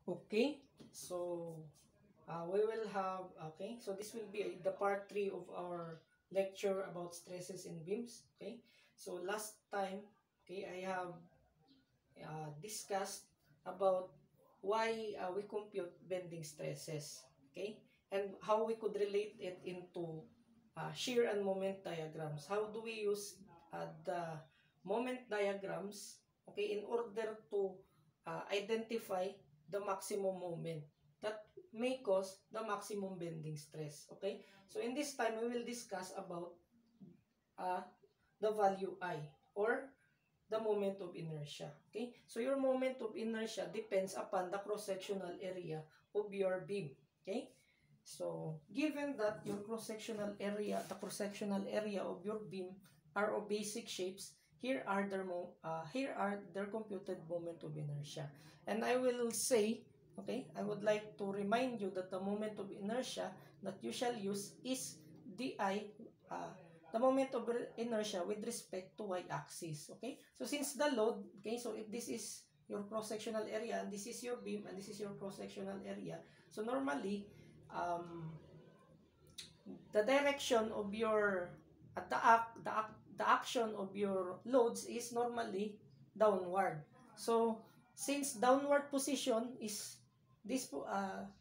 Okay, so we will have, okay, so this will be the part 3 of our lecture about stresses in beams. Okay, so last time, okay, I have discussed about why we compute bending stresses, okay, and how we could relate it into shear and moment diagrams. How do we use the moment diagrams, okay, in order to identify the maximum moment that may cause the maximum bending stress, okay? So in this time, we will discuss about uh, the value I, or the moment of inertia. Okay? So your moment of inertia depends upon the cross-sectional area of your beam. Okay? So given that your cross-sectional area, the cross-sectional area of your beam are of basic shapes, here are their computed moment of inertia. And I will say, okay, I would like to remind you that the moment of inertia that you shall use is di, uh, the moment of inertia with respect to y-axis. Okay, so since the load, okay, so if this is your cross-sectional area and this is your beam and this is your cross-sectional area, so normally the direction of your the action of your loads is normally downward. So since downward position is this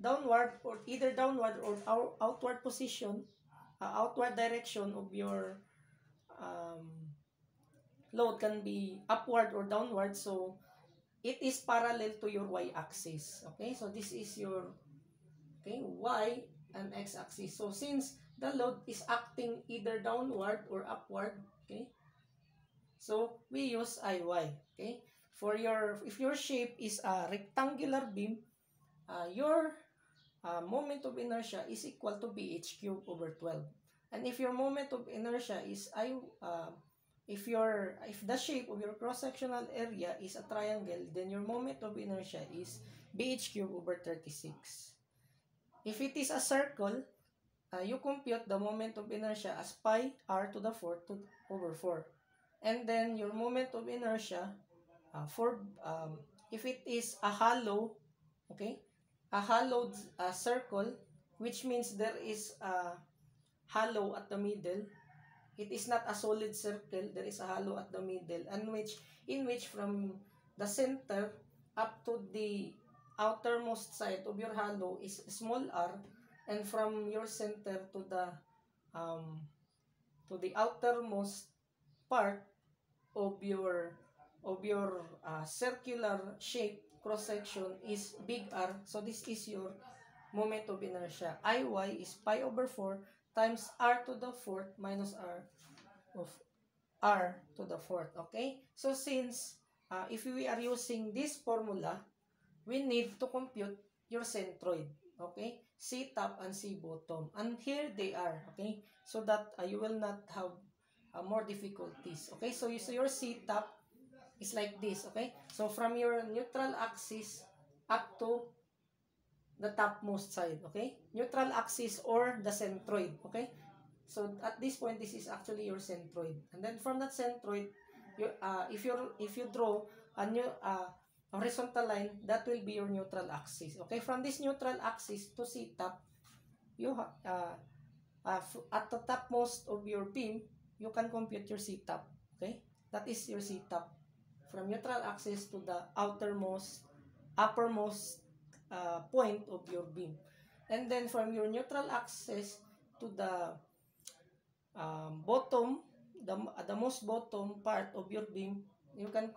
downward, or either downward or outward position, outward direction of your um, load can be upward or downward, so it is parallel to your y-axis. Okay, so this is your, okay, y and x-axis. So since the load is acting either downward or upward, okay, so we use iy. Okay, for your, if your shape is a rectangular beam, your moment of inertia is equal to bh cubed over 12. And if your moment of inertia is if the shape of your cross-sectional area is a triangle, then your moment of inertia is bh cubed over 36. If it is a circle, you compute the moment of inertia as pi r to the 4th over 4. And then your moment of inertia for if it is a hollow, okay, a hollowed circle, which means there is a hollow at the middle. It is not a solid circle, there is a hollow at the middle, and in which from the center up to the outermost side of your hollow is small r, and from your center um, to the outermost part of your circular shape cross section is big R. So this is your moment of inertia. Iy is pi over 4 times r to the 4th minus r of r to the 4th. Okay? So since if we are using this formula, we need to compute your centroid. Okay? C top and C bottom. And here they are. Okay? So that you will not have more difficulties. Okay? So your C top is like this. Okay? So from your neutral axis up to the topmost side. Okay? Neutral axis or the centroid. Okay? So at this point, this is actually your centroid. And then from that centroid, if you draw a new horizontal line, that will be your neutral axis. Okay, from this neutral axis to C top, at the topmost of your beam, you can compute your C top. Okay, that is your C top from neutral axis to the uppermost point of your beam. And then from your neutral axis to the bottom, the most bottom part of your beam, you can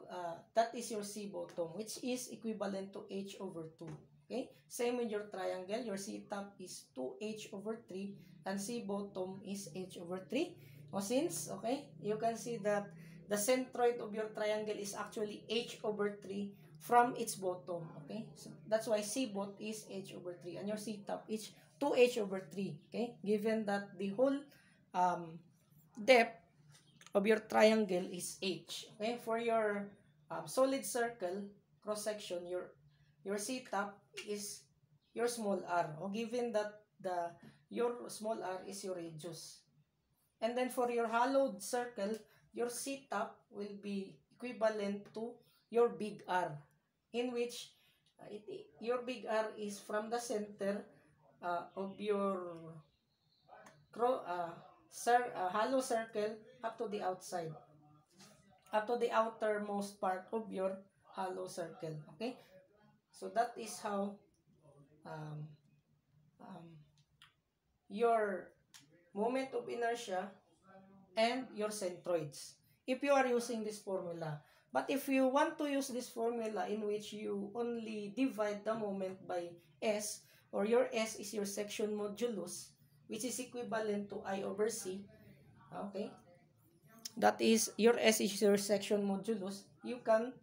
that is your C bottom, which is equivalent to h over 2. Okay, same with your triangle. Your C top is 2h over 3 and C bottom is h over 3. O since, okay, you can see that the centroid of your triangle is actually h over 3 from its bottom. Okay, so that's why C bot is h over 3 and your C top is 2h over 3. Okay, given that the whole depth of your triangle is h. Okay, for your solid circle cross section, your C top is your small r. O given that your small r is your radius. And then for your hollowed circle, your C top will be equivalent to your big R, in which your big R is from the center of your hollow circle up to the outside, up to the outermost part of your hollow circle. Okay, so that is how um, um, your moment of inertia and your centroids, if you are using this formula. But if you want to use this formula in which you only divide the moment by S, or your S is your section modulus, which is equivalent to I over C, okay? That is, your S is your section modulus. You can,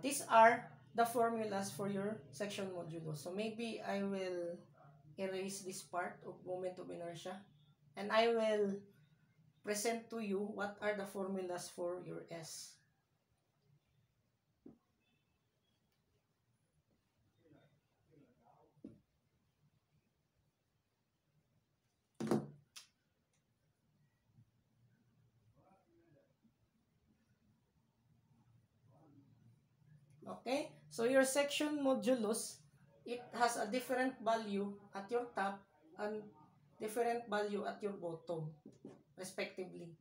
these are the formulas for your section modulus. So maybe I will erase this part of moment of inertia, and I will present to you what are the formulas for your S. Okay? So your section modulus, it has a different value at your top and different value at your bottom, respectively.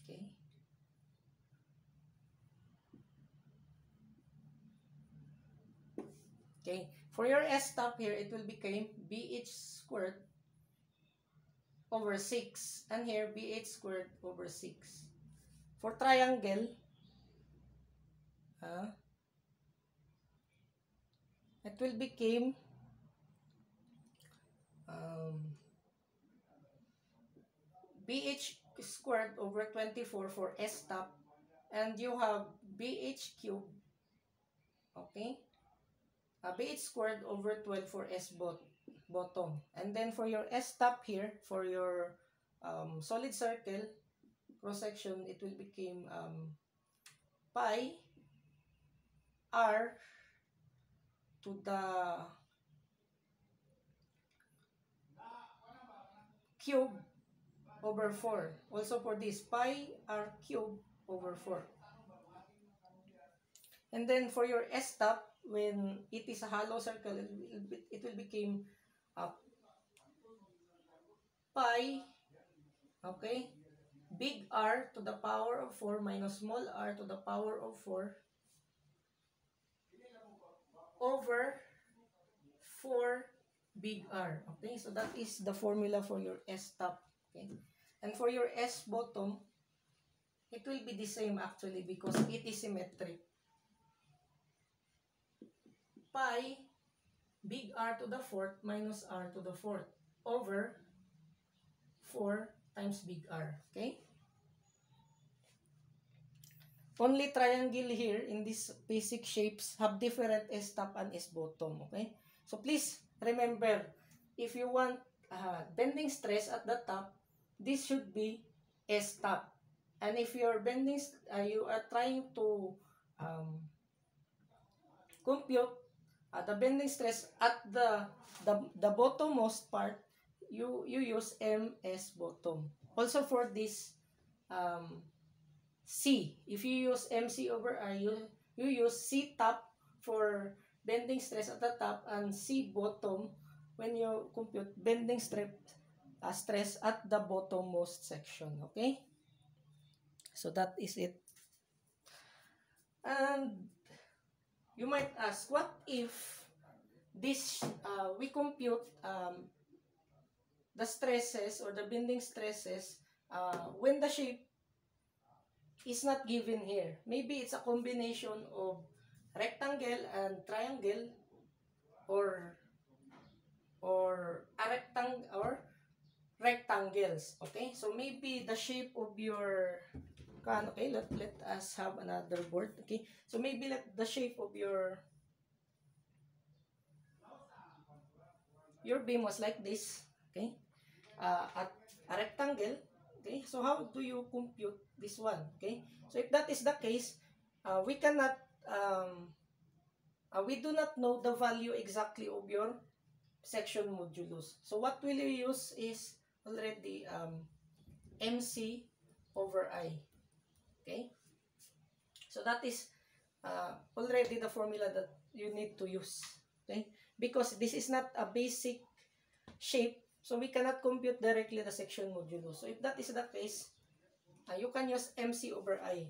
Okay? Okay? For your S top here, it will become BH squared over 6. And here, BH squared over 6. For triangle, it will become um, BH squared over 24 for S top, and you have BH cubed, okay? BH squared over 12 for S bottom. And then for your S top here, for your solid circle cross section, it will become pi r to the cube over 4. Also for this, pi r cube over 4. And then for your S top, when it is a hollow circle, it will become pi, okay, big R to the power of 4 minus small r to the power of 4 over 4 big R. Okay, so that is the formula for your S top. Okay, and for your S bottom, it will be the same actually because it is symmetric. Pi big R to the 4th minus R to the 4th over 4 times big R. Okay, only triangle here in these basic shapes have different S top and S bottom. Okay, so please remember, if you want bending stress at the top, this should be S top. And if you're bending, you are trying to compute the bending stress at the bottommost part, you use MS bottom. Also for this C, if you use MC over R, you use C top for bending stress at the top and C bottom when you compute bending stress at the bottommost section. Okay, so that is it. And you might ask, what if this we compute the stresses or the bending stresses when the shape is not given here? Maybe it's a combination of rectangle and triangle, or a rectangles. Okay, so maybe the shape of your okay, let us have another board. Okay, so maybe let the shape of your beam was like this. Okay, at a rectangle. Okay, so how do you compute this one? Okay, so if that is the case, we cannot we do not know the value exactly of your section modulus. So what will you use is already MC over I. Okay? So that is already the formula that you need to use. Okay? Because this is not a basic shape, so we cannot compute directly the section modulus. So if that is the case, you can use MC over I.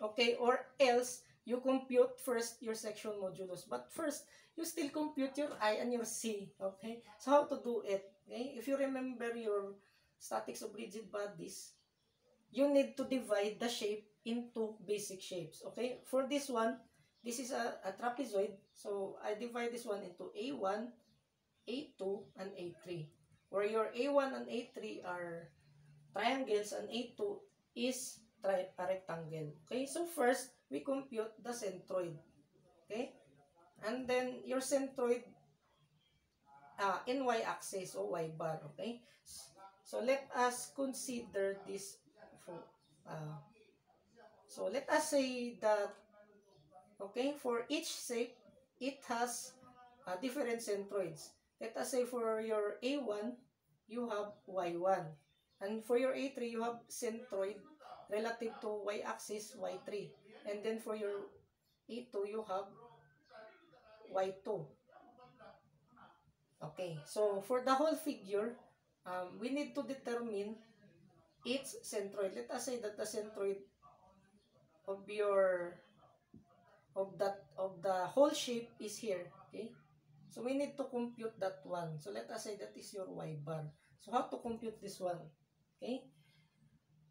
Okay? Or else, you compute first your section modulus. But first, you still compute your I and your C. Okay? So how to do it? Okay? If you remember your statics of rigid bodies, you need to divide the shape into basic shapes. Okay? For this one, this is a trapezoid. So I divide this one into A1, A2, and A3. Where your A1 and A3 are triangles and A2 is a rectangle. Okay? So first, we compute the centroid. Okay? And then your centroid in y-axis or y-bar. Okay? So let us consider this. Uh, so let us say that, okay, for each shape, it has different centroids. Let us say for your A1, you have Y1. And for your A3, you have centroid relative to y-axis Y3. And then for your A2, you have Y2. Okay, so for the whole figure, we need to determine its centroid. Let us say that the centroid of your of the whole shape is here. Okay, so we need to compute that one. So let us say that is your y bar. So how to compute this one? Okay,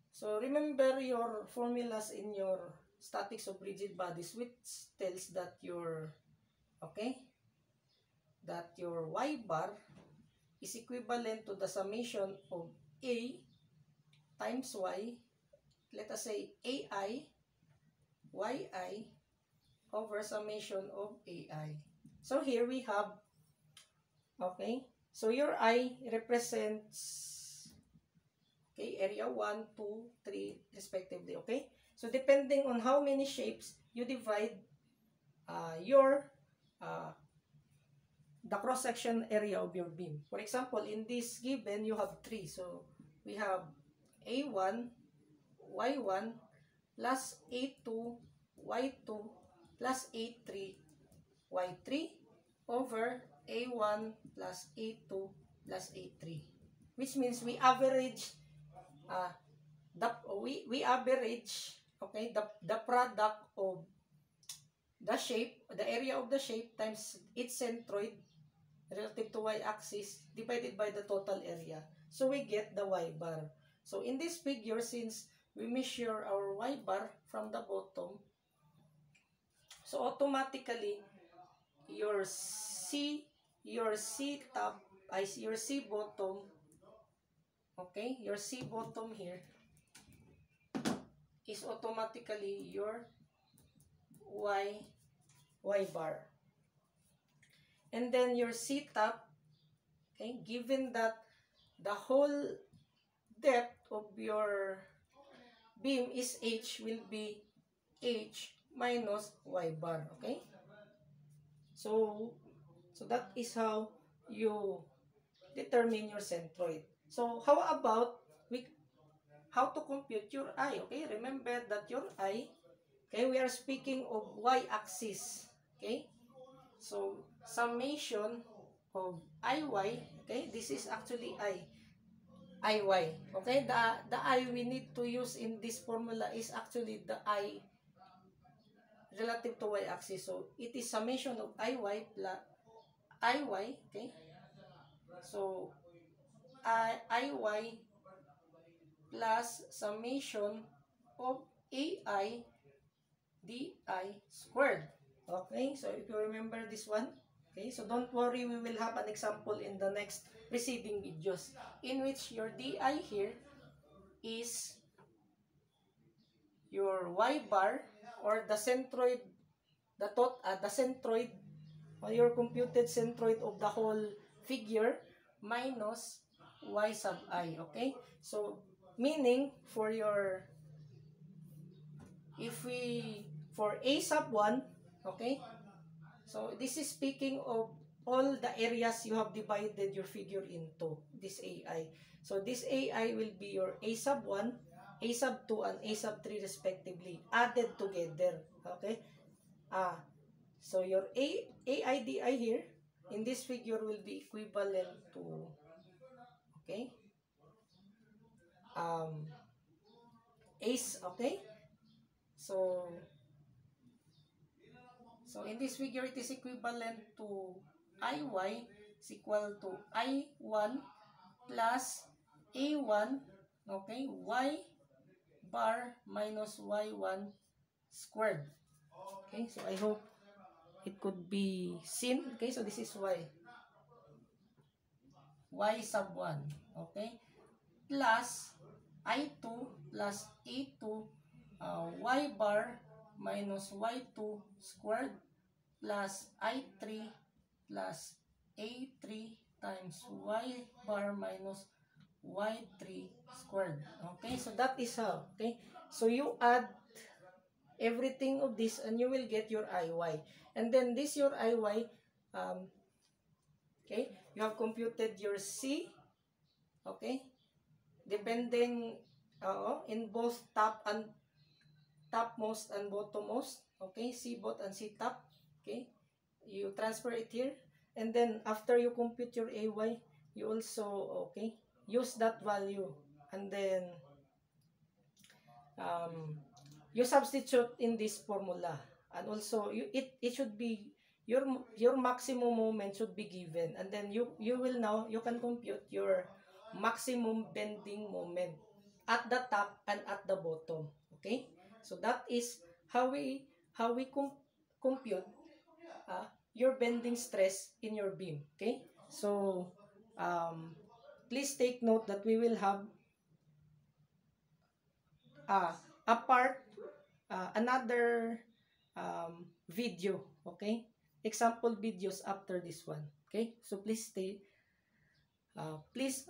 so remember your formulas in your statics of rigid bodies, which tells that your that your y bar is equivalent to the summation of a times y, let us say ai yi over summation of ai. So here we have, okay, so your I represents, okay, area 1, 2, 3 respectively. Okay, so depending on how many shapes you divide your the cross-section area of your beam. For example, in this given, you have 3. So we have A1, Y1 plus A2, Y2 plus A3, Y3 over A1 plus A2 plus A3. Which means we average we average, okay, the product of the shape, the area of the shape times its centroid relative to y-axis divided by the total area. So we get the y-bar. So in this figure, since we measure our y-bar from the bottom, so automatically your C top, your C bottom, okay, your C bottom here is automatically your y bar. And then your C top, okay, given that the whole depth of your beam is h, will be h minus y bar. Okay, so that is how you determine your centroid. So how about how to compute your I? Okay, remember that your I, okay, we are speaking of y-axis. Okay, so summation of IY, okay, this is actually IY. Okay, the I we need to use in this formula is actually the I relative to y-axis. So it is summation of IY plus IY, okay? So IY plus summation of AI DI squared. Okay, so if you remember this one, okay, so don't worry, we will have an example in the next preceding videos in which your DI here is your Y bar or the centroid, the centroid or your computed centroid of the whole figure minus Y sub I. Okay, so meaning for your, if we, for A sub 1, okay, so this is speaking of all the areas you have divided your figure into, this AI. So this AI will be your A sub 1, A sub 2, and A sub 3 respectively, added together. Okay? So your AIDI here, in this figure will be equivalent to, okay, um, ACE, okay? So, so in this figure, it is equivalent to IY is equal to I1 plus A1, okay, Y bar minus Y1 squared. Okay, so I hope it could be seen. Okay, so this is Y sub 1, okay, plus I2 plus A2 Y bar minus Y2 squared plus I3 plus A3 times Y bar minus Y3 squared. Okay, so that is how. Okay, so you add everything of this and you will get your IY. And then this your IY, okay, you have computed your C, okay, depending in both topmost and bottommost, okay, C bot and C top, okay, you transfer it here, and then after you compute your AY, you also, okay, use that value, and then um, you substitute in this formula, and also it should be your maximum moment should be given, and then you will now you can compute your maximum bending moment at the top and at the bottom. Okay, so that is how we compute your bending stress in your beam. Okay, so um, please take note that we will have a part, another video, okay, example videos after this one. Okay, so please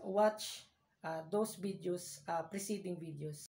watch those videos, preceding videos.